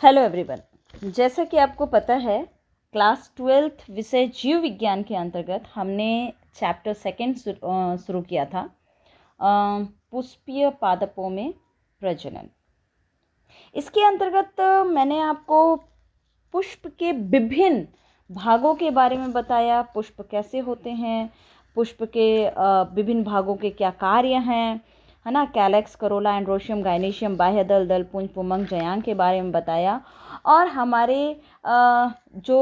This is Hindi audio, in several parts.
Hello everyone. जैसा कि आपको पता है, क्लास 12th विषय जीव विज्ञान के अंतर्गत हमने चैप्टर 2 शुरू किया था, पुष्पीय पादपों में प्रजनन। इसके अंतर्गत मैंने आपको पुष्प के विभिन्न भागों के बारे में बताया। पुष्प कैसे होते हैं, पुष्प के विभिन्न भागों के क्या कार्य हैं, है ना। कैलेक्स, करोला, एंड्रोशियम, गाइनेशियम, बाह्य दल, दल पुंज, पुमंग, जयांग के बारे में बताया। और हमारे जो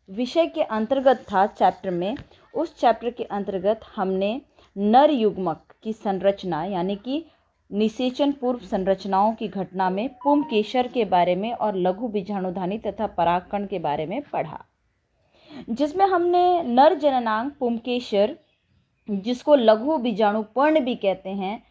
विषय के अंतर्गत था चैप्टर में, उस चैप्टर के अंतर्गत हमने नर युग्मक की संरचना यानी कि निषेचन पूर्व संरचनाओं की घटना में पुंकेसर के बारे में और लघु बीजाणुधानी तथा परागकण के बारे में पढ़ा, जिसमें हमने नर जननांग पुंकेसर, जिसको लघु बीजाणुपर्ण भी कहते हैं,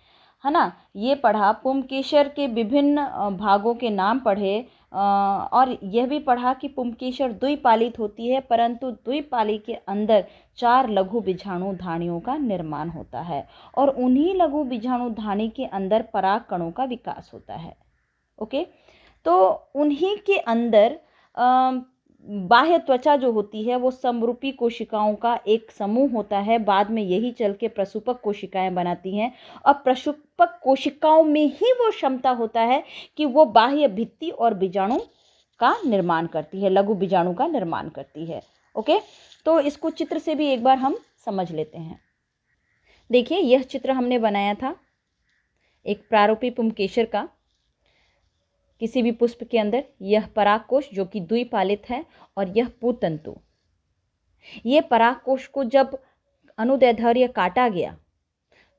है ना, ये पढ़ा। पुंकेसर के विभिन्न भागों के नाम पढ़े और यह भी पढ़ा कि पुंकेसर द्विपालित होती है, परंतु द्विपाली के अंदर 4 लघु बीजाणुधानियों का निर्माण होता है और उन्हीं लघु बीजाणुधानी के अंदर पराग कणों का विकास होता है। ओके, तो उन्हीं के अंदर बाह्य त्वचा जो होती है वो समरूपी कोशिकाओं का एक समूह होता है। बाद में यही चल के प्रसूपक कोशिकाएं बनाती हैं और प्रसूपक कोशिकाओं में ही वो क्षमता होता है कि वो बाह्य भित्ति और बीजाणु का निर्माण करती है, लघु बीजाणु का निर्माण करती है। ओके, तो इसको चित्र से भी एक बार हम समझ लेते हैं। देखिए, यह चित्र हमने बनाया था एक प्रारूपी पुंकेसर का। किसी भी पुष्प के अंदर यह परागकोश जो कि द्विपालित है और यह पुतंतु। यह परागकोश को जब अनुदैर्ध्य काटा गया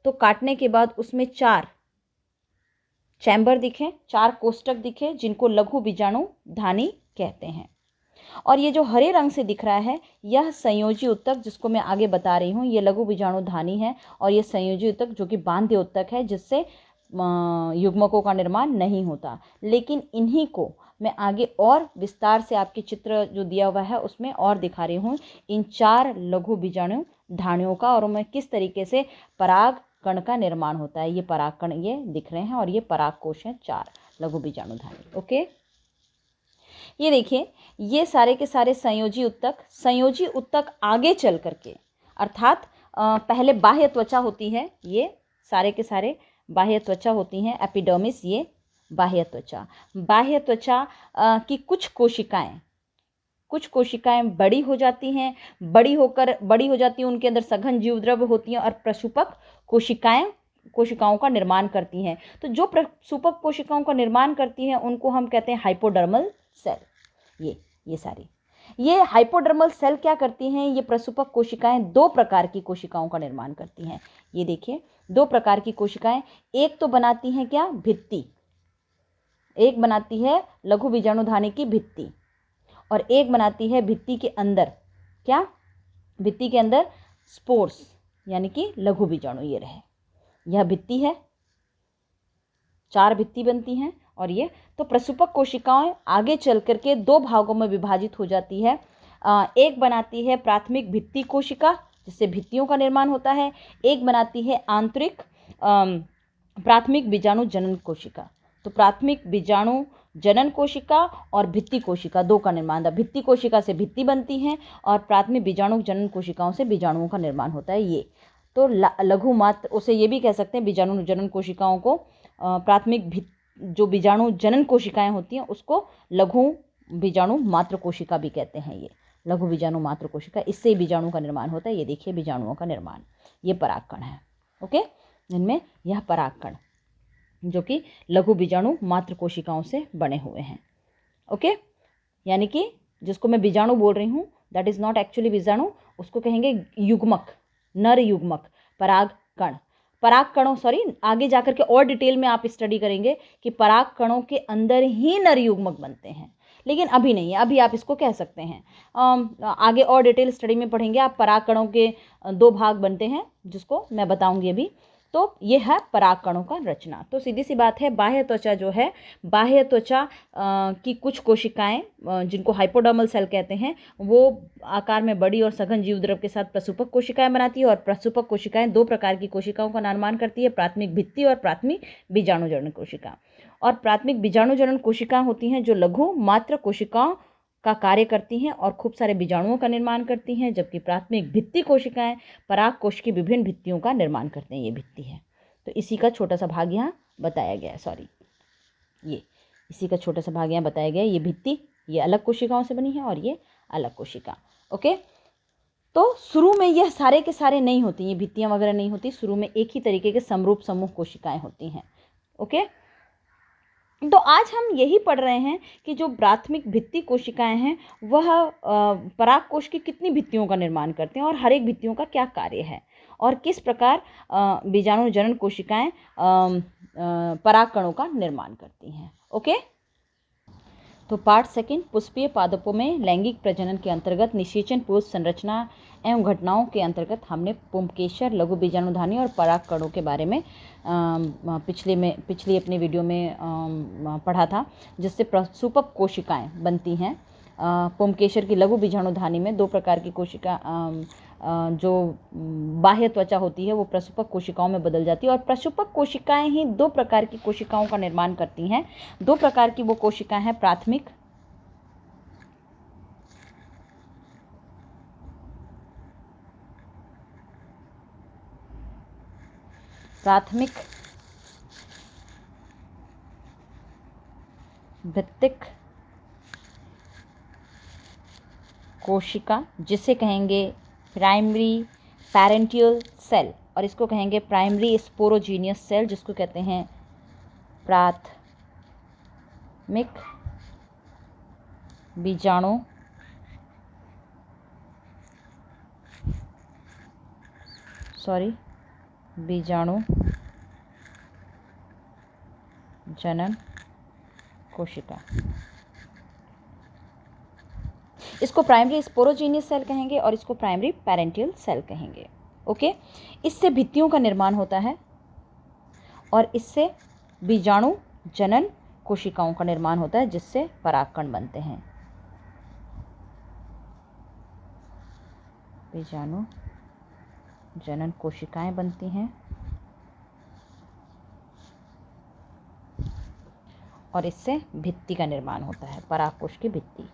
तो काटने के बाद उसमें 4 चैम्बर दिखे, 4 कोष्टक दिखे, जिनको लघु बीजाणुधानी कहते हैं। और ये जो हरे रंग से दिख रहा है, यह संयोजी उत्तक, जिसको मैं आगे बता रही हूँ, ये लघु बीजाणुधानी है। और ये संयोजी उत्तक जो कि बांध्य उत्तक है, जिससे युग्मकों का निर्माण नहीं होता। लेकिन इन्हीं को मैं आगे और विस्तार से आपके चित्र जो दिया हुआ है उसमें और दिखा रही हूँ, इन 4 लघु बीजाणुधानियों का, और उनमें किस तरीके से पराग कण का निर्माण होता है। ये पराग कण ये दिख रहे हैं और ये परागकोश हैं 4 लघु बीजाणुधानी। ओके, ये देखिए, ये सारे के सारे संयोजी उत्तक आगे चल करके, अर्थात पहले बाह्य त्वचा होती है, ये सारे के सारे बाह्य त्वचा होती हैं, एपिडर्मिस, ये बाह्य त्वचा की कुछ कोशिकाएं बड़ी हो जाती हैं, बड़ी हो जाती हैं, उनके अंदर सघन जीवद्रव्य होती हैं और प्रसूपक कोशिकाओं का निर्माण करती हैं। तो जो प्रसूपक कोशिकाओं का निर्माण करती हैं उनको हम कहते हैं हाइपोडर्मल सेल। ये सारी ये हाइपोडर्मल सेल क्या करती हैं, ये प्रसूपक कोशिकाएं 2 प्रकार की कोशिकाओं का निर्माण करती हैं। ये देखिए, 2 प्रकार की कोशिकाएं, एक तो बनाती हैं क्या, भित्ति, एक बनाती है लघु बीजाणुधानी की भित्ति, और एक बनाती है भित्ति के अंदर क्या, भित्ति के अंदर स्पोर्स यानी कि लघु बीजाणु। ये रहे, यह भित्ति है, 4 भित्ति बनती हैं। और ये तो प्रसूपक कोशिकाएं आगे चल करके 2 भागों में विभाजित हो जाती है। एक बनाती है प्राथमिक भित्ति कोशिका, जिससे भित्तियों का निर्माण होता है। एक बनाती है आंतरिक प्राथमिक बीजाणु जनन कोशिका। तो प्राथमिक बीजाणु जनन कोशिका और भित्ति कोशिका 2 का निर्माण था। भित्ति कोशिका से भित्ति बनती हैं और प्राथमिक बीजाणु जनन कोशिकाओं से बीजाणुओं का निर्माण होता है। ये तो लघु मात्र, उसे ये भी कह सकते हैं, बीजाणु जनन कोशिकाओं को प्राथमिक जो बीजाणु जनन कोशिकाएं होती हैं उसको लघु बीजाणु मात्र कोशिका भी कहते हैं। ये लघु बीजाणु मात्र कोशिका, इससे बीजाणु का निर्माण होता है। ये देखिए बीजाणुओं का निर्माण, ये परागकण है। ओके, इनमें यह परागकण जो कि लघु बीजाणु मात्र कोशिकाओं से बने हुए हैं। ओके, यानी कि जिसको मैं बीजाणु बोल रही हूँ, दैट इज नॉट एक्चुअली बीजाणु, उसको कहेंगे युग्मक, नर युग्मक, पराग कणों आगे जाकर के और डिटेल में आप स्टडी करेंगे कि पराग कणों के अंदर ही नर युग्मक बनते हैं, लेकिन अभी नहीं है। अभी आप इसको कह सकते हैं, आगे और डिटेल स्टडी में पढ़ेंगे आप। पराग कणों के 2 भाग बनते हैं, जिसको मैं बताऊंगी अभी। तो ये है पराग कणों का रचना। तो सीधी सी बात है, बाह्य त्वचा जो है, बाह्य त्वचा की कुछ कोशिकाएं जिनको हाइपोडर्मल सेल कहते हैं, वो आकार में बड़ी और सघन जीवद्रव्य के साथ प्रसूपक कोशिकाएं बनाती है। और प्रसूपक कोशिकाएं 2 प्रकार की कोशिकाओं का निर्माण करती है, प्राथमिक भित्ति और प्राथमिक बीजाणु जनन कोशिका। और प्राथमिक बीजाणुजनन कोशिकाएं होती हैं जो लघु मात्र कोशिकाओं का कार्य करती हैं और खूब सारे बीजाणुओं का निर्माण करती हैं, जबकि प्राथमिक भित्ति कोशिकाएं पराग कोश की विभिन्न भित्तियों का निर्माण करते हैं। ये भित्ति है, तो इसी का छोटा सा भाग यहाँ बताया गया है। सॉरी, ये इसी का छोटा सा भाग यहाँ बताया गया है। ये भित्ति, ये अलग कोशिकाओं से बनी है और ये अलग कोशिका। ओके, तो शुरू में यह सारे के सारे नहीं होती, ये भित्तियाँ वगैरह नहीं होती। शुरू में एक ही तरीके के समरूप समूह कोशिकाएं होती हैं। ओके, तो आज हम यही पढ़ रहे हैं कि जो प्राथमिक भित्ति कोशिकाएं हैं वह पराग कोश की कितनी भित्तियों का निर्माण करते हैं और हर एक भित्तियों का क्या कार्य है और किस प्रकार बीजाणु जनन कोशिकाएं पराग कणों का निर्माण करती हैं। ओके, तो पार्ट सेकंड, पुष्पीय पादपों में लैंगिक प्रजनन के अंतर्गत निषेचन पूर्व संरचना एवं घटनाओं के अंतर्गत हमने पुंकेसर, लघु बीजाणुधानी और पराग कणों के बारे में पिछली अपनी वीडियो में पढ़ा था, जिससे प्रसूपक कोशिकाएं बनती हैं। पुंकेसर की लघु बीजाणुधानी में दो प्रकार की कोशिका जो बाह्य त्वचा होती है वो प्रसूपक कोशिकाओं में बदल जाती है और प्रसूपक कोशिकाएं ही दो प्रकार की कोशिकाओं का निर्माण करती हैं। दो प्रकार की वो कोशिकाएं हैं, प्राथमिक भित्तिक कोशिका, जिसे कहेंगे प्राइमरी पैरेंटियल सेल, और इसको कहेंगे प्राइमरी स्पोरोजीनियस सेल, जिसको कहते हैं प्राथमिक बीजाणु बीजाणु जनन कोशिका। इसको प्राइमरी स्पोरोजीनियस सेल कहेंगे और इसको प्राइमरी पैरेंटियल सेल कहेंगे। ओके, इससे भित्तियों का निर्माण होता है और इससे बीजाणु जनन कोशिकाओं का निर्माण होता है, जिससे परागकण बनते हैं। बीजाणु जनन कोशिकाएं बनती हैं और इससे भित्ति का निर्माण होता है, परागकोश की भित्ति।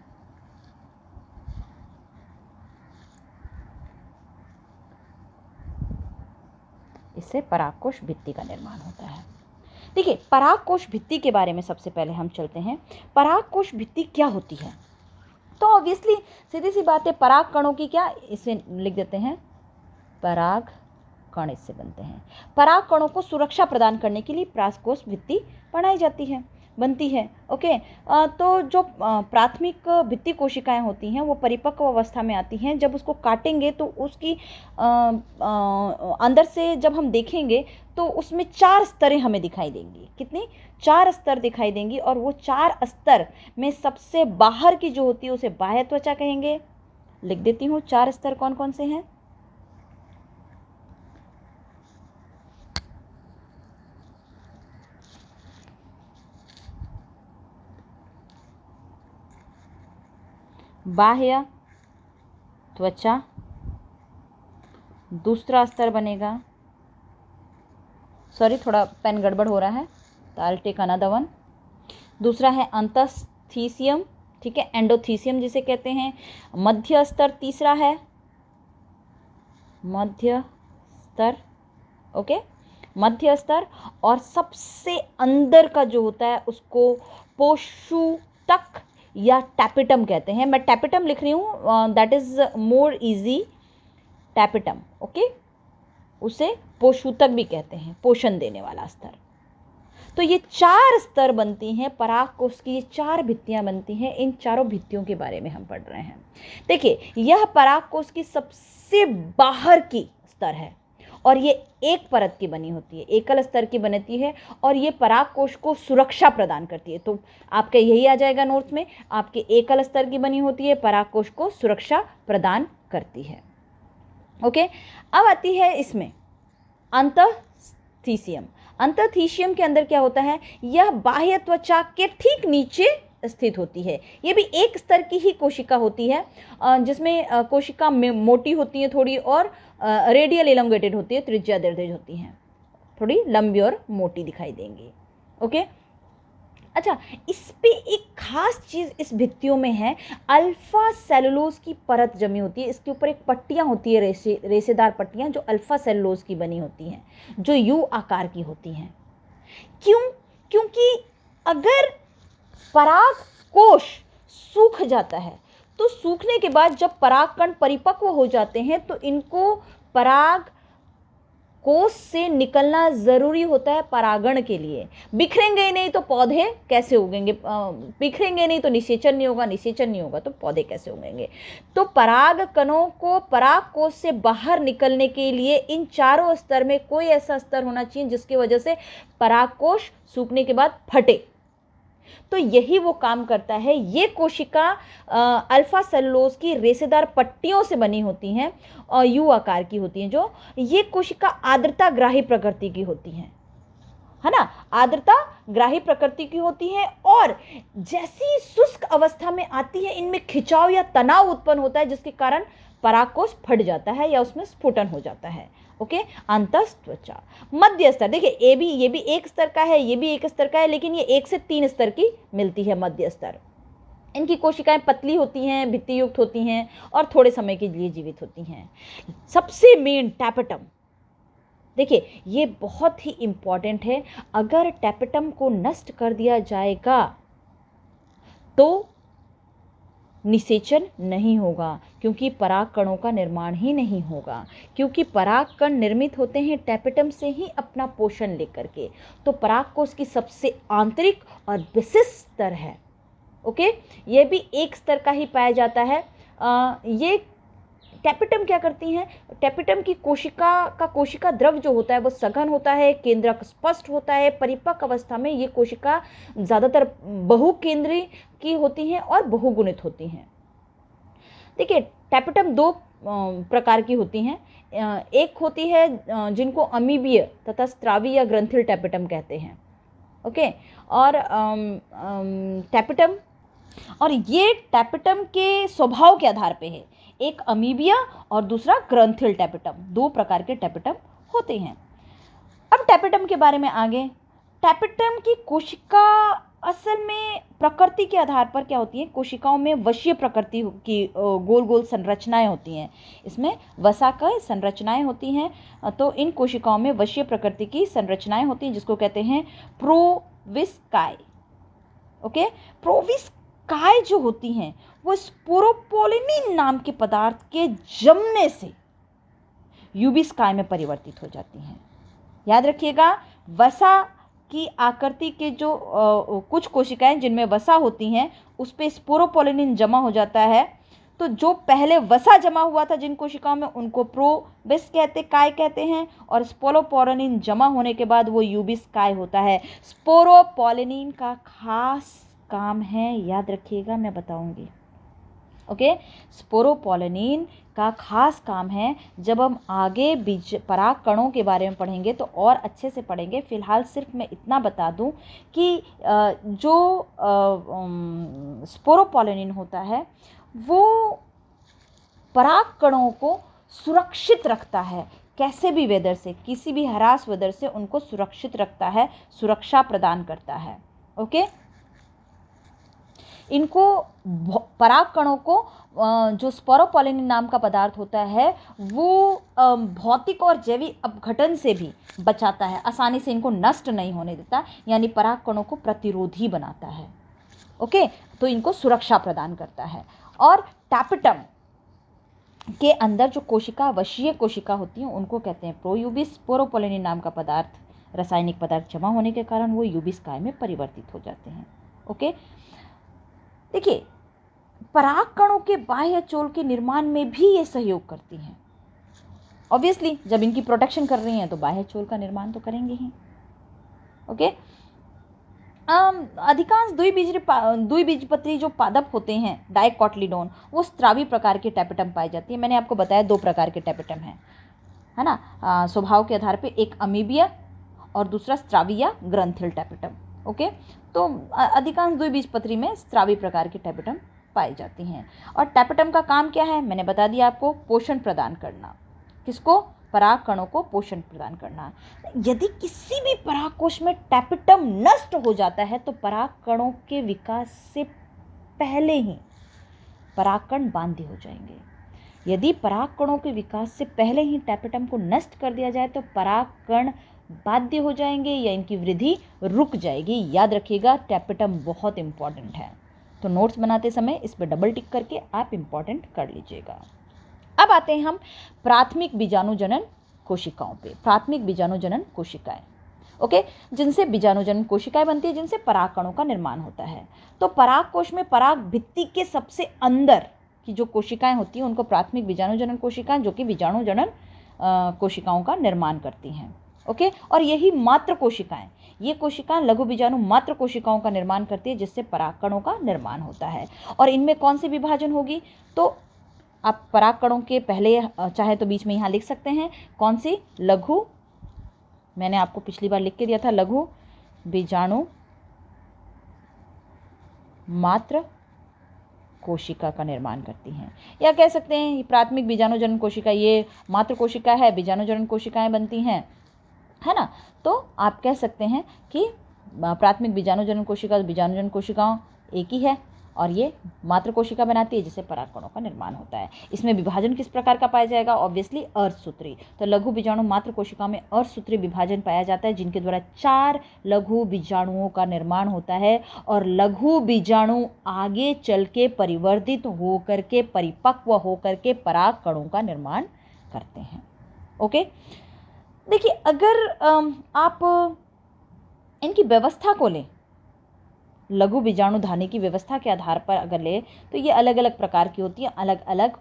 इससे परागकोश भित्ति का निर्माण होता है। देखिए, परागकोश भित्ति के बारे में सबसे पहले हम चलते हैं। परागकोश भित्ति क्या होती है? तो ऑब्वियसली सीधी सी बात है, पराग कणों की क्या, इसे लिख देते हैं पराग कण, इससे बनते हैं। पराग कणों को सुरक्षा प्रदान करने के लिए परागकोश भित्ति बनती है। ओके, तो जो प्राथमिक भित्ति कोशिकाएं होती हैं वो परिपक्व अवस्था में आती हैं। जब उसको काटेंगे तो उसकी अंदर से जब हम देखेंगे तो उसमें 4 स्तरें हमें दिखाई देंगी। कितनी? 4 स्तर दिखाई देंगी, और वो 4 स्तर में सबसे बाहर की जो होती है उसे बाह्य त्वचा कहेंगे। लिख देती हूँ 4 स्तर कौन कौन से हैं। बाह्य त्वचा दूसरा स्तर बनेगा। सॉरी, थोड़ा पेन गड़बड़ हो रहा है, तो I will take another one. दूसरा है अंतःस्थीसियम, ठीक है, एंडोथीसियम जिसे कहते हैं। मध्य स्तर तीसरा है, मध्य स्तर। ओके, मध्य स्तर। और सबसे अंदर का जो होता है उसको पोषूतक या टैपिटम कहते हैं। मैं टैपिटम लिख रही हूँ, that is more easy, tapetum. Okay, उसे पोषूतक भी कहते हैं, पोषण देने वाला स्तर। तो ये 4 स्तर बनती हैं परागकोश की, ये 4 भित्तियां बनती हैं। इन चारों भित्तियों के बारे में हम पढ़ रहे हैं। देखिए, यह परागकोश की सबसे बाहर की स्तर है और ये एक परत की बनी होती है, एकल स्तर की बनती है, और ये परागकोश को सुरक्षा प्रदान करती है। तो आपके यही आ जाएगा नोट्स में, आपके एकल स्तर की बनी होती है, परागकोश को सुरक्षा प्रदान करती है। ओके, अब आती है इसमें अंतःस्थीसियम। अंतःस्थीसियम के अंदर क्या होता है, यह बाह्य त्वचा के ठीक नीचे स्थित होती है। ये भी एक स्तर की ही कोशिका होती है, जिसमें कोशिका मोटी होती है थोड़ी, और रेडियल एलोंगेटेड होती है, त्रिज्या दीर्घ होती हैं, थोड़ी लंबी और मोटी दिखाई देंगी। ओके, अच्छा, इस पे एक खास चीज़ इस भित्तियों में है, अल्फ़ा सेलुलोज की परत जमी होती है। इसके ऊपर एक पट्टियाँ होती है, रेशेदार पट्टियाँ, जो अल्फ़ा सेलुलोज की बनी होती हैं, जो यू आकार की होती हैं। क्यों? क्योंकि अगर पराग कोश सूख जाता है तो सूखने के बाद जब परागकण परिपक्व हो जाते हैं तो इनको पराग कोश से निकलना ज़रूरी होता है परागण के लिए। बिखरेंगे ही नहीं तो पौधे कैसे उगेंगे? बिखरेंगे नहीं तो निषेचन नहीं होगा, निषेचन नहीं होगा तो पौधे कैसे उगेंगे? तो पराग कणों को पराग कोश से बाहर निकलने के लिए इन चारों स्तर में कोई ऐसा स्तर होना चाहिए जिसकी वजह से पराग कोश सूखने के बाद फटे। तो यही वो काम करता है। ये कोशिका अल्फा सेलुलोज की रेशेदार पट्टियों से बनी होती हैं और यू आकार की होती हैं। जो ये कोशिका आर्द्रता ग्राही प्रकृति की होती हैं, है ना, आर्द्रता ग्राही प्रकृति की होती है। और जैसी शुष्क अवस्था में आती है इनमें खिंचाव या तनाव उत्पन्न होता है जिसके कारण परागकोश फट जाता है या उसमें स्फुटन हो जाता है। ओके, अंतस्त्वचा। मध्य स्तर, देखिए ये भी एक स्तर का है, ये भी एक स्तर का है, लेकिन ये 1 से 3 स्तर की मिलती है मध्य स्तर। इनकी कोशिकाएं पतली होती हैं, भित्ति युक्त होती हैं और थोड़े समय के लिए जीवित होती हैं। सबसे मेन टैपेटम, देखिए ये बहुत ही इंपॉर्टेंट है। अगर टैपेटम को नष्ट कर दिया जाएगा तो निषेचन नहीं होगा, क्योंकि पराग कणों का निर्माण ही नहीं होगा। क्योंकि पराग कण निर्मित होते हैं टैपेटम से ही अपना पोषण लेकर के। तो पराग कोश की सबसे आंतरिक और विशिष्ट स्तर है। ओके, ये भी एक स्तर का ही पाया जाता है। ये टैपेटम क्या करती हैं? टैपेटम की कोशिका द्रव जो होता है वो सघन होता है, केंद्रक स्पष्ट होता है। परिपक्व अवस्था में ये कोशिका ज़्यादातर बहुकेंद्री की होती हैं और बहुगुणित होती हैं। देखिए, टैपेटम 2 प्रकार की होती हैं। एक होती है जिनको अमीबीय तथा स्रावी या ग्रंथिल टैपेटम कहते हैं। ओके, और टैपेटम, और ये टैपेटम के स्वभाव के आधार पे है। एक अमीबिया और दूसरा ग्रंथिल टैपेटम, 2 प्रकार के टैपेटम होते हैं। अब टैपेटम के बारे में आगे। टैपेटम की कोशिका असल में प्रकृति के आधार पर क्या होती है? कोशिकाओं में वशीय प्रकृति की गोल गोल संरचनाएं होती हैं। इसमें वसाकय संरचनाएं होती हैं। तो इन कोशिकाओं में वशीय प्रकृति की संरचनाएं होती हैं जिसको कहते हैं प्रोविस्काई। ओके, प्रोविस्काई जो होती हैं वो स्पोरोपोलिनिन नाम के पदार्थ के जमने से यूबिस्काई में परिवर्तित हो जाती हैं। याद रखिएगा, वसा की आकृति के जो कुछ कोशिकाएं जिनमें वसा होती हैं उस पे स्पोरोपोलिनिन जमा हो जाता है। तो जो पहले वसा जमा हुआ था जिन कोशिकाओं में उनको प्रोविस्काई कहते हैं, और स्पोरोपोलिनिन जमा होने के बाद वो यूबिस्काई होता है। स्पोरोपोलिनिन का खास काम है, याद रखिएगा, मैं बताऊंगी। ओके, स्पोरोपोलिनिन का खास काम है। जब हम आगे बीज पराग कणों के बारे में पढ़ेंगे तो और अच्छे से पढ़ेंगे। फिलहाल सिर्फ मैं इतना बता दूं कि जो स्पोरोपोलिनिन होता है वो पराग कणों को सुरक्षित रखता है। कैसे भी वेदर से, किसी भी हरास वेदर से उनको सुरक्षित रखता है, सुरक्षा प्रदान करता है। ओके, इनको पराग कणों को जो स्पोरोपोलिनिन नाम का पदार्थ होता है वो भौतिक और जैविक अपघटन से भी बचाता है, आसानी से इनको नष्ट नहीं होने देता, यानी पराग कणों को प्रतिरोधी बनाता है। ओके, तो इनको सुरक्षा प्रदान करता है। और टैपेटम के अंदर जो कोशिका, वशीय कोशिका होती हैं उनको कहते हैं प्रोयूबिस। स्पोरोपोलिनिन नाम का पदार्थ, रासायनिक पदार्थ जमा होने के कारण वो यूबिस्काई में परिवर्तित हो जाते हैं। ओके, देखिए, पराग कणों के बाह्य चोल के निर्माण में भी ये सहयोग करती हैं। ऑब्वियसली जब इनकी प्रोटेक्शन कर रही हैं तो बाह्य चोल का निर्माण तो करेंगे ही। ओके, अधिकांश द्विबीजपत्री जो पादप होते हैं डाइकोटिलीडोन, वो स्रावी प्रकार के टैपेटम पाई जाती है। मैंने आपको बताया 2 प्रकार के टैपेटम हैं, है ना, स्वभाव के आधार पे, एक अमीबिया और दूसरा स्रावी या ग्रंथिल टैपेटम। ओके, तो अधिकांश द्विबीजपत्री में स्रावी प्रकार के टैपेटम पाई जाती हैं। और टैपेटम का काम क्या है? मैंने बता दिया आपको, पोषण प्रदान करना। किसको? पराग कणों को पोषण प्रदान करना। यदि किसी भी पराग कोश में टैपेटम नष्ट हो जाता है तो पराग कणों के विकास से पहले ही परागकण बांधे हो जाएंगे। यदि पराग कणों के विकास से पहले ही टैपेटम को नष्ट कर दिया जाए तो परागकण बाध्य हो जाएंगे या इनकी वृद्धि रुक जाएगी। याद रखिएगा, टैपेटम बहुत इंपॉर्टेंट है, तो नोट्स बनाते समय इस पर डबल टिक करके आप इंपॉर्टेंट कर लीजिएगा। अब आते हैं हम प्राथमिक बीजाणुजनन कोशिकाओं पे। प्राथमिक बीजाणुजनन कोशिकाएं, ओके, जिनसे बीजाणुजनन कोशिकाएं बनती है, जिनसे पराग कणों का निर्माण होता है। तो पराग कोश में पराग भित्ति के सबसे अंदर की जो कोशिकाएं होती हैं उनको प्राथमिक बीजाणुजनन कोशिकाएं, जो कि बीजाणुजनन कोशिकाओं का निर्माण करती हैं, ओके। और यही मात्र कोशिकाएं, ये कोशिकाएं लघु बीजाणु मात्र कोशिकाओं का निर्माण करती है, जिससे पराग कणों का निर्माण होता है। और इनमें कौन सी विभाजन होगी, तो आप पराग कणों के पहले चाहे तो बीच में यहाँ लिख सकते हैं, कौन सी, लघु, मैंने आपको पिछली बार लिख के दिया था, लघु बीजाणु मात्र कोशिका का निर्माण करती हैं। या कह सकते हैं प्राथमिक बीजाणुजनन कोशिका ये मात्र कोशिका है, बीजाणुजनन कोशिकाएं बनती हैं, है ना। तो आप कह सकते हैं कि प्राथमिक बीजाणुजनन कोशिका बीजाणुजनन कोशिकाओं एक ही है और ये मात्र कोशिका बनाती है, जिससे पराग कणों का निर्माण होता है। इसमें विभाजन किस प्रकार का पाया जाएगा, ऑब्वियसली अर्धसूत्री। तो लघु बीजाणु मात्र कोशिका में अर्धसूत्री विभाजन पाया जाता है, जिनके द्वारा 4 लघु बीजाणुओं का निर्माण होता है और लघु बीजाणु आगे चल के परिवर्धित होकर के परिपक्व होकर के पराग कणों का निर्माण करते हैं, ओके। देखिए, अगर आप इनकी व्यवस्था को लें, लघु बीजाणुधानी की व्यवस्था के आधार पर अगर ले तो ये अलग अलग प्रकार की होती है, अलग अलग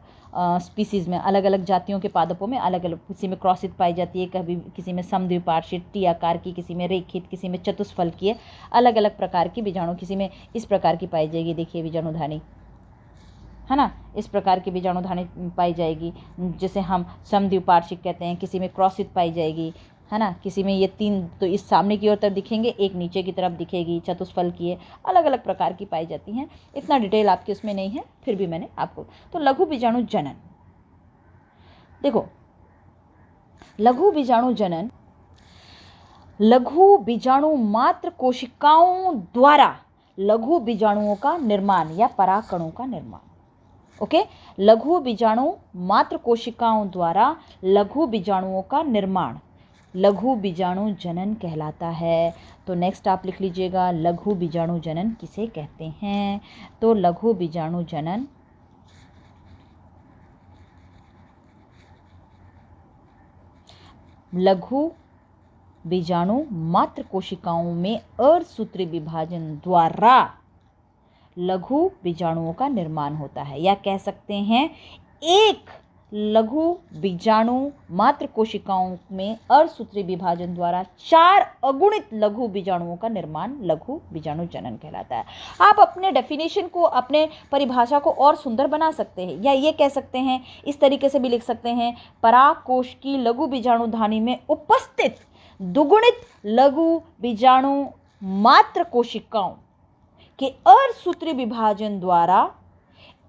स्पीसीज़ में, अलग अलग जातियों के पादपों में अलग अलग, किसी में क्रॉसित पाई जाती है, कभी किसी में समद्विपार्श्विक टी आकार की, किसी में रेखित, किसी में चतुष्फल की है, अलग अलग प्रकार की बीजाणु, किसी में इस प्रकार की पाई जाएगी। देखिए बीजाणुधानी, है ना, इस प्रकार की बीजाणुधानी पाई जाएगी जिसे हम समद्विपार्श्विक कहते हैं। किसी में क्रॉसित पाई जाएगी, है ना, किसी में ये 3 तो इस सामने की ओर तरफ दिखेंगे, एक नीचे की तरफ दिखेगी, चतुष्फल की है, अलग अलग प्रकार की पाई जाती हैं। इतना डिटेल आपके उसमें नहीं है, फिर भी मैंने आपको, तो लघु बीजाणु जनन, देखो लघु बीजाणु जनन, लघु बीजाणु मात्र कोशिकाओं द्वारा लघु बीजाणुओं का निर्माण या पराग कणों का निर्माण, ओके। लघु बीजाणु मात्र कोशिकाओं द्वारा लघु बीजाणुओं का निर्माण लघु बीजाणु जनन कहलाता है। तो नेक्स्ट आप लिख लीजिएगा, लघु बीजाणु जनन किसे कहते हैं। तो लघु बीजाणु जनन लघु बीजाणु मात्र कोशिकाओं में अर्धसूत्री विभाजन द्वारा लघु बीजाणुओं का निर्माण होता है, या कह सकते हैं एक लघु बीजाणु मात्र कोशिकाओं में अर्धसूत्री विभाजन द्वारा 4 अगुणित लघु बीजाणुओं का निर्माण लघु बीजाणु जनन कहलाता है। आप अपने डेफिनेशन को, अपने परिभाषा को और सुंदर बना सकते हैं, या ये कह सकते हैं, इस तरीके से भी लिख सकते हैं, पराग कोश की लघु बीजाणुधानी में उपस्थित दुगुणित लघु बीजाणु मात्र कोशिकाओं के अर्धसूत्री विभाजन द्वारा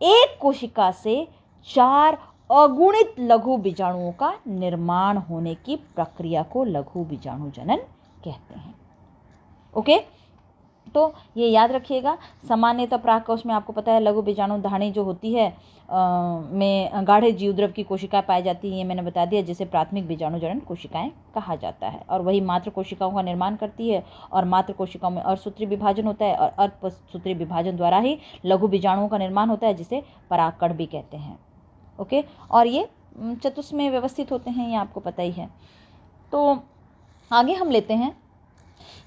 एक कोशिका से 4 अगुणित लघु बीजाणुओं का निर्माण होने की प्रक्रिया को लघु बीजाणु जनन कहते हैं, ओके। तो ये याद रखिएगा। सामान्यतः पराग कोश में आपको पता है लघु बीजाणुधानी जो होती है में गाढ़े जीवद्रव की कोशिकाएं पाई जाती हैं, ये मैंने बता दिया, जिसे प्राथमिक बीजाणुजनन कोशिकाएं कहा जाता है। और वही मात्र कोशिकाओं का निर्माण करती है, और मात्र कोशिकाओं में अर्धसूत्री विभाजन होता है, और अर्धसूत्री विभाजन द्वारा ही लघु बीजाणुओं का निर्माण होता है, जिसे परागकण भी कहते हैं, ओके। और ये चतुष में व्यवस्थित होते हैं, ये आपको पता ही है। तो आगे हम लेते हैं,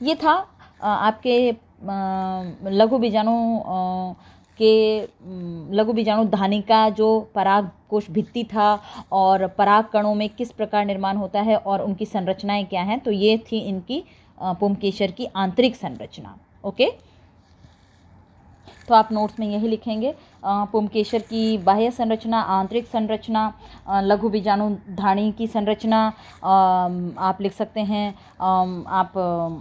ये था आपके लघु बीजाणुधानी का जो पराग कोश भित्ति था और पराग कणों में किस प्रकार निर्माण होता है और उनकी संरचनाएं क्या हैं। तो ये थी इनकी पुंकेसर की आंतरिक संरचना, ओके। तो आप नोट्स में यही लिखेंगे, पुंकेसर की बाह्य संरचना, आंतरिक संरचना, लघु बीजाणुधानी की संरचना, आप लिख सकते हैं आप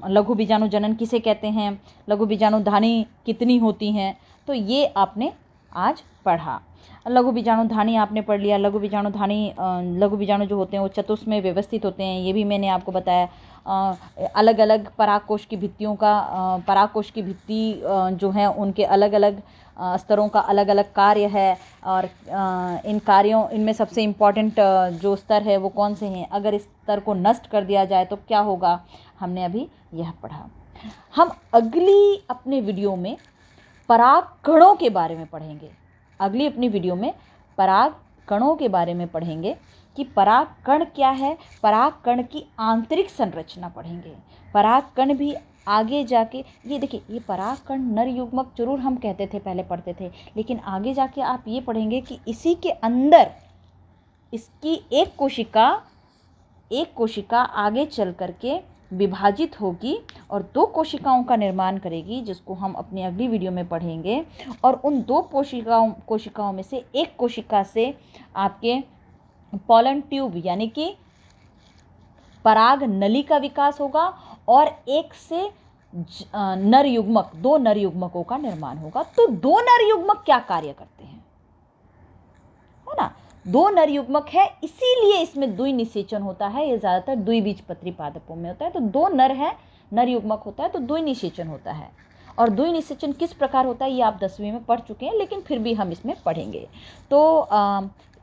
लघु बीजाणु जनन किसे कहते हैं, लघु बीजाणुधानी कितनी होती हैं। तो ये आपने आज पढ़ा। लघु बीजाणु धानी आपने पढ़ लिया। लघु बीजाणु धानी लघु बीजाणु जो होते हैं वो चतुष्क में व्यवस्थित होते हैं, ये भी मैंने आपको बताया। अलग अलग परागकोश की भित्तियों का परागकोश की भित्ति जो है उनके अलग अलग स्तरों का अलग अलग कार्य है, और इन कार्यों इनमें सबसे इम्पॉर्टेंट जो स्तर है वो कौन से हैं। अगर इस स्तर को नष्ट कर दिया जाए तो क्या होगा, हमने अभी यह पढ़ा। हम अगली अपने वीडियो में पराग कणों के बारे में पढ़ेंगे। अगली अपनी वीडियो में पराग कणों के बारे में पढ़ेंगे कि पराग कण क्या है, पराग कण की आंतरिक संरचना पढ़ेंगे। पराग कण भी आगे जाके, ये देखिए, ये पराग कण नर युग्मक जरूर हम कहते थे, पहले पढ़ते थे, लेकिन आगे जाके आप ये पढ़ेंगे कि इसी के अंदर इसकी एक कोशिका आगे चल करके विभाजित होगी और 2 कोशिकाओं का निर्माण करेगी, जिसको हम अपनी अगली वीडियो में पढ़ेंगे। और उन 2 कोशिकाओं में से एक कोशिका से आपके पॉलन ट्यूब यानी कि पराग नली का विकास होगा, और एक से नर युग्मक, 2 नर युग्मकों का निर्माण होगा। तो 2 नर युग्मक क्या कार्य करते हैं, है ना। 2 नर युग्मक है, इसीलिए इसमें द्विनिषेचन होता है। ये ज़्यादातर द्विबीजपत्री पादपों में होता है। तो 2 नर है, नर युग्मक होता है, तो द्विनिषेचन होता है। और द्विनिषेचन किस प्रकार होता है ये आप 10वीं में पढ़ चुके हैं, लेकिन फिर भी हम इसमें पढ़ेंगे। तो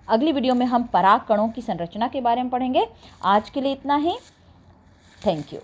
अगली वीडियो में हम पराग कणों की संरचना के बारे में पढ़ेंगे। आज के लिए इतना ही। Thank you.